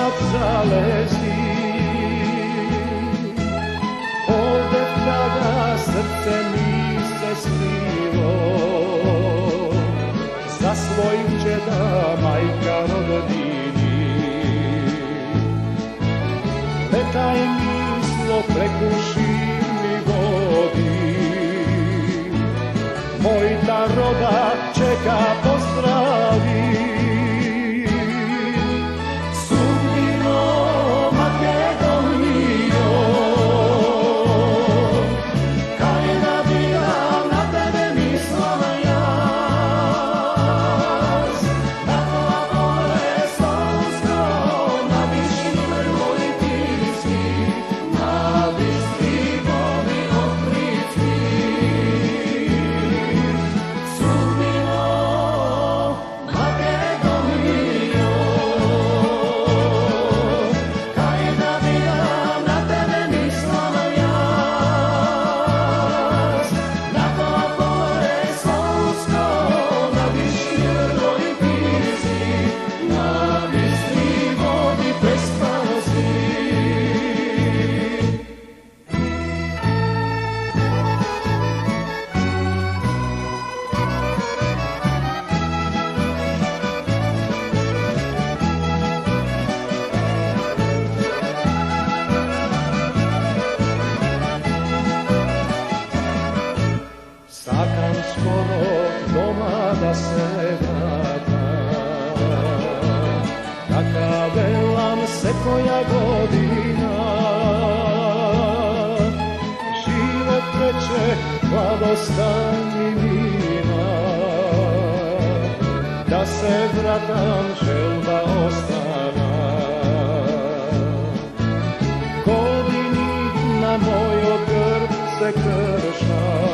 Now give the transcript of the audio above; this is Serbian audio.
sad zalezi. Ovde kada srce mi se slilo, za svojim će da majka rodini. Neka je mislo prekuši mi vodi, moj ta roda čeka pozdravi. Sakam skoro doma da se vratam, taka velam se koja godina. Život kreće, hladostan i vina, da se vratam želba ostana. Godini na moj grb se krša,